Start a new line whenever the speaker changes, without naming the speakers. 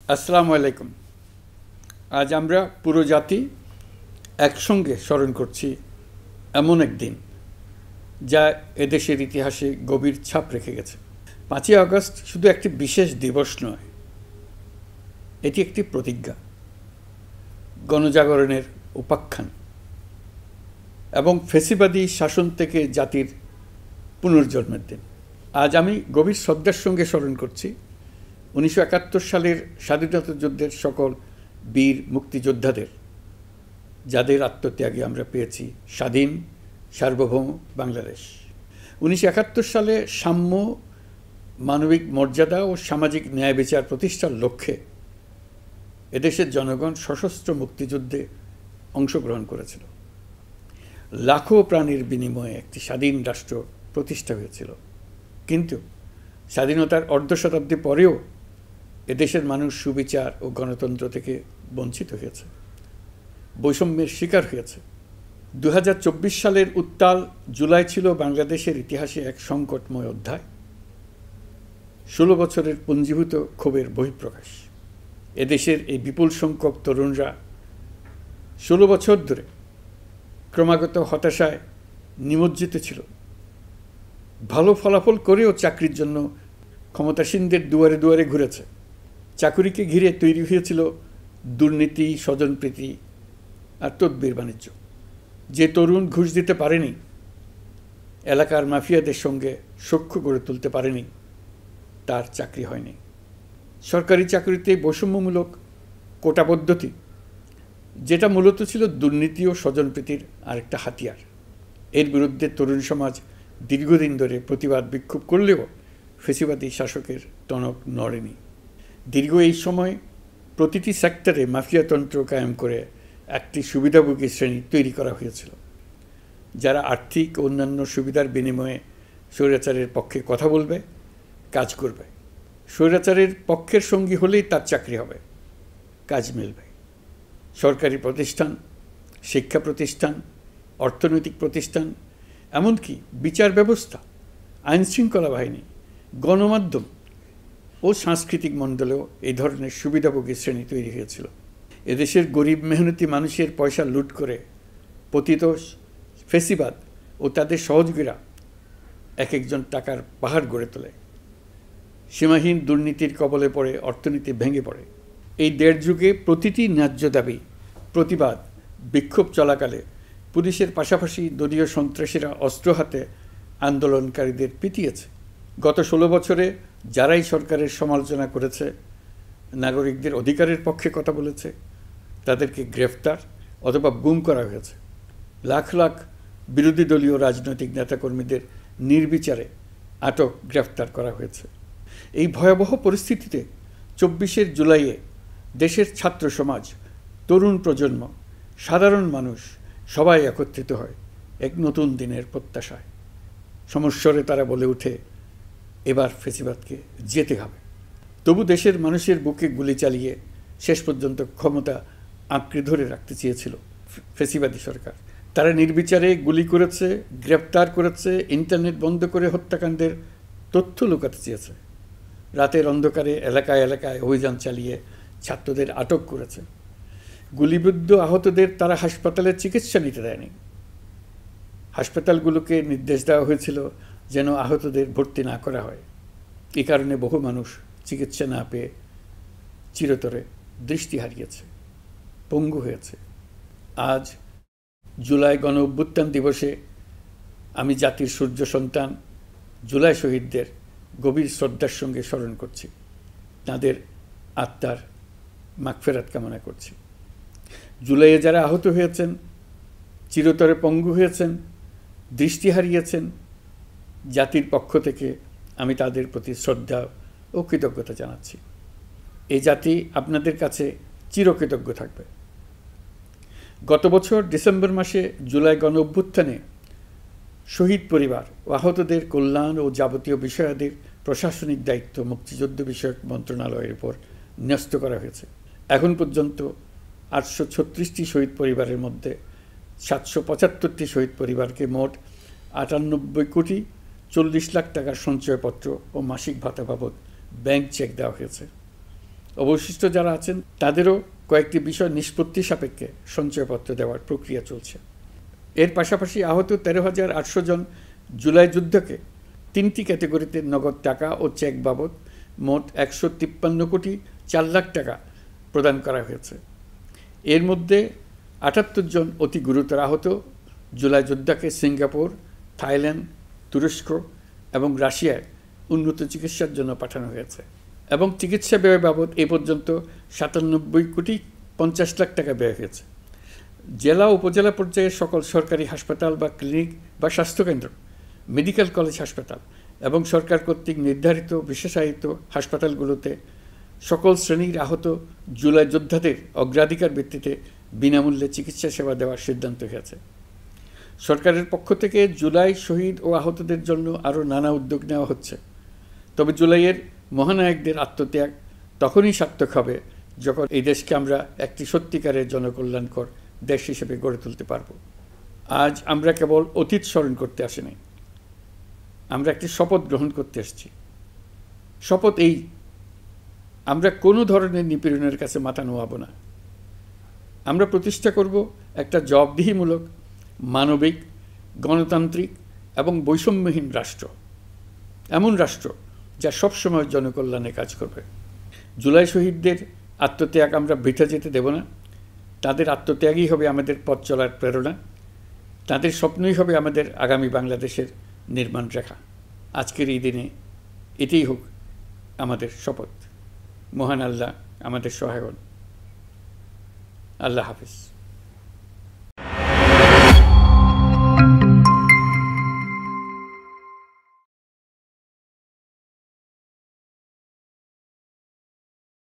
আসসালামু আলাইকুম। আজ আমরা পুরো জাতি একসঙ্গে স্মরণ করছি এমন এক দিন যা এদেশের ইতিহাসে গভীর ছাপ রেখে গেছে। 5ই আগস্ট শুধু একটি বিশেষ দিবস নয়, এটি একটি প্রতিজ্ঞা, গণজাগরণের উপাখ্যান এবং ফ্যাসিবাদী শাসন থেকে জাতির পুনর্জন্মের দিন। আজ আমি গভীর শ্রদ্ধার সঙ্গে স্মরণ করছি 1971 সালের স্বাধীনতা যুদ্ধের সকল বীর মুক্তিযোদ্ধাদের, যাদের আত্মত্যাগে আমরা পেয়েছি স্বাধীন সার্বভৌম বাংলাদেশ। 1971 সালে সাম্য, মানবিক মর্যাদা ও সামাজিক ন্যায় বিচার প্রতিষ্ঠার লক্ষ্যে এদেশের জনগণ সশস্ত্র মুক্তিযুদ্ধে অংশগ্রহণ করেছিল। লাখো প্রাণীর বিনিময়ে একটি স্বাধীন রাষ্ট্র প্রতিষ্ঠা হয়েছিল। কিন্তু স্বাধীনতার অর্ধ শতাব্দী পরেও এদেশের মানুষ সুবিচার ও গণতন্ত্র থেকে বঞ্চিত হয়েছে, বৈষম্যের শিকার হয়েছে। 2024 সালের উত্তাল জুলাই ছিল বাংলাদেশের ইতিহাসে এক সংকটময় অধ্যায়, 16 বছরের পুঞ্জীভূত ক্ষোভের বহিঃপ্রকাশ। এদেশের এই বিপুল সংখ্যক তরুণরা 16 বছর ধরে ক্রমাগত হতাশায় নিমজ্জিত ছিল। ভালো ফলাফল করেও চাকরির জন্য ক্ষমতাসীনদের দুয়ারে দুয়ারে ঘুরেছে। চাকুরিকে ঘিরে তৈরি হয়েছিল দুর্নীতি, স্বজনপ্রীতি আর তদবির বাণিজ্য। যে তরুণ ঘুষ দিতে পারেনি, এলাকার মাফিয়াদের সঙ্গে সখ্য গড়ে তুলতে পারেনি, তার চাকরি হয়নি। সরকারি চাকরিতে বৈষম্যমূলক কোটা পদ্ধতি, যেটা মূলত ছিল দুর্নীতি ও স্বজনপ্রীতির আরেকটা হাতিয়ার, এর বিরুদ্ধে তরুণ সমাজ দীর্ঘদিন ধরে প্রতিবাদ বিক্ষোভ করলেও ফ্যাসিবাদী শাসকের টনক নড়েনি। দীর্ঘ এই সময় প্রতিটি সেক্টরে মাফিয়াতন্ত্র কায়েম করে একটি সুবিধাভোগী শ্রেণী তৈরি করা হয়েছিল, যারা আর্থিক ও অন্যান্য সুবিধার বিনিময়ে স্বৈরাচারের পক্ষে কথা বলবে, কাজ করবে। স্বৈরাচারের পক্ষের সঙ্গী হলেই তার চাকরি হবে, কাজ মিলবে। সরকারি প্রতিষ্ঠান, শিক্ষা প্রতিষ্ঠান, অর্থনৈতিক প্রতিষ্ঠান, এমনকি বিচার ব্যবস্থা, আইনশৃঙ্খলা বাহিনী, গণমাধ্যম ও সাংস্কৃতিক মণ্ডলেও এই ধরনের সুবিধাভোগী শ্রেণী তৈরি হয়েছিল। এদেশের গরিব মেহনতি মানুষের পয়সা লুট করে পতিত ফ্যাসিবাদ ও তাদের সহযোগীরা এক একজন টাকার পাহাড় গড়ে তোলে। সীমাহীন দুর্নীতির কবলে পড়ে অর্থনীতি ভেঙে পড়ে। এই দেড় যুগে প্রতিটি ন্যায্য দাবি, প্রতিবাদ, বিক্ষোভ চলাকালে পুলিশের পাশাপাশি দলীয় সন্ত্রাসীরা অস্ত্র হাতে আন্দোলনকারীদের পিটিয়েছে। গত 16 বছরে যারাই সরকারের সমালোচনা করেছে, নাগরিকদের অধিকারের পক্ষে কথা বলেছে, তাদেরকে গ্রেফতার অথবা গুম করা হয়েছে। লাখ লাখ বিরোধী দলীয় রাজনৈতিক নেতাকর্মীদের নির্বিচারে আটক, গ্রেফতার করা হয়েছে। এই ভয়াবহ পরিস্থিতিতে 24 জুলাইয়ে দেশের ছাত্র সমাজ, তরুণ প্রজন্ম, সাধারণ মানুষ সবাই একত্রিত হয় এক নতুন দিনের প্রত্যাশায়। সমস্বরে তারা বলে ওঠে, এবার ফ্যাসিবাদকে যেতে হবে। তবু দেশের মানুষের বুকে গুলি চালিয়ে শেষ পর্যন্ত ক্ষমতা আঁকড়ে ধরে রাখতে চেয়েছিল ফ্যাসিবাদী সরকার। তারা নির্বিচারে গুলি করেছে, গ্রেপ্তার করেছে, ইন্টারনেট বন্ধ করে হত্যাকাণ্ডের তথ্য লুকাতে চেয়েছে। রাতের অন্ধকারে এলাকায় এলাকায় অভিযান চালিয়ে ছাত্রদের আটক করেছে। গুলিবিদ্ধ আহতদের তারা হাসপাতালে চিকিৎসা নিতে দেয়নি। হাসপাতালগুলোকে নির্দেশ দেওয়া হয়েছিল যেন আহতদের ভর্তি না করা হয়। এই কারণে বহু মানুষ চিকিৎসা না পেয়ে চিরতরে দৃষ্টি হারিয়েছে, পঙ্গু হয়েছে। আজ জুলাই গণ অভ্যুত্থান দিবসে আমি জাতির সূর্য সন্তান জুলাই শহীদদের গভীর শ্রদ্ধার সঙ্গে স্মরণ করছি, তাঁদের আত্মার মাগফিরাত কামনা করছি। জুলাইয়ে যারা আহত হয়েছেন, চিরতরে পঙ্গু হয়েছেন, দৃষ্টি হারিয়েছেন, জাতির পক্ষ থেকে আমি তাদের প্রতি শ্রদ্ধা ও কৃতজ্ঞতা জানাচ্ছি। এই জাতি আপনাদের কাছে চিরকৃতজ্ঞ থাকবে। গত বছর ডিসেম্বর মাসে জুলাই গণ অভ্যুত্থানে শহীদ পরিবার ও আহতদের কল্যাণ ও যাবতীয় বিষয়াদির প্রশাসনিক দায়িত্ব মুক্তিযুদ্ধ বিষয়ক মন্ত্রণালয়ের উপর ন্যস্ত করা হয়েছে। এখন পর্যন্ত 836টি শহীদ পরিবারের মধ্যে 775টি শহীদ পরিবারকে মোট 98,40,00,000 টাকার সঞ্চয়পত্র ও মাসিক ভাতা বাবদ ব্যাংক চেক দেওয়া হয়েছে। অবশিষ্ট যারা আছেন তাদেরও কয়েকটি বিষয় নিষ্পত্তি সাপেক্ষে সঞ্চয়পত্র দেওয়ার প্রক্রিয়া চলছে। এর পাশাপাশি আহত 13,800 জন জুলাই যুদ্ধকে 3টি ক্যাটাগরিতে নগদ টাকা ও চেক বাবদ মোট 153 কোটি 4 লাখ টাকা প্রদান করা হয়েছে। এর মধ্যে 78 জন অতি গুরুতর আহত জুলাই যোদ্ধাকে সিঙ্গাপুর, থাইল্যান্ড, তুরস্ক এবং রাশিয়ায় উন্নত চিকিৎসার জন্য পাঠানো হয়েছে এবং চিকিৎসা ব্যয় বাবদ এ পর্যন্ত 97 কোটি 50 লাখ টাকা ব্যয় হয়েছে। জেলা উপজেলা পর্যায়ে সকল সরকারি হাসপাতাল বা ক্লিনিক বা স্বাস্থ্যকেন্দ্র, মেডিকেল কলেজ হাসপাতাল এবং সরকার কর্তৃক নির্ধারিত বিশেষায়িত হাসপাতালগুলোতে সকল শ্রেণীর আহত জুলাই যোদ্ধাদের অগ্রাধিকার ভিত্তিতে বিনামূল্যে চিকিৎসা সেবা দেওয়ার সিদ্ধান্ত হয়েছে। সরকারের পক্ষ থেকে জুলাই শহীদ ও আহতদের জন্য আরও নানা উদ্যোগ নেওয়া হচ্ছে। তবে জুলাইয়ের মহানায়কদের আত্মত্যাগ তখনই সার্থক হবে যখন এই দেশকে আমরা একটি সত্যিকারের জনকল্যাণকর দেশ হিসেবে গড়ে তুলতে পারব। আজ আমরা কেবল অতীত স্মরণ করতে আসিনি, আমরা একটি শপথ গ্রহণ করতে এসেছি। শপথ এই, আমরা কোনো ধরনের নিপীড়নের কাছে মাথা নোয়াব না। আমরা প্রতিষ্ঠা করব একটা জবাবদিহিমূলক, মানবিক, গণতান্ত্রিক এবং বৈষম্যহীন রাষ্ট্র, এমন রাষ্ট্র যা সবসময় জনকল্যাণে কাজ করবে। জুলাই শহীদদের আত্মত্যাগ আমরা বৃথা যেতে দেব না। তাদের আত্মত্যাগই হবে আমাদের পথ চলার প্রেরণা, তাদের স্বপ্নই হবে আমাদের আগামী বাংলাদেশের নির্মাণ রেখা। আজকের এই দিনে এটাই হোক আমাদের শপথ। মহান আল্লাহ আমাদের সহায় হন। আল্লাহ হাফিজ।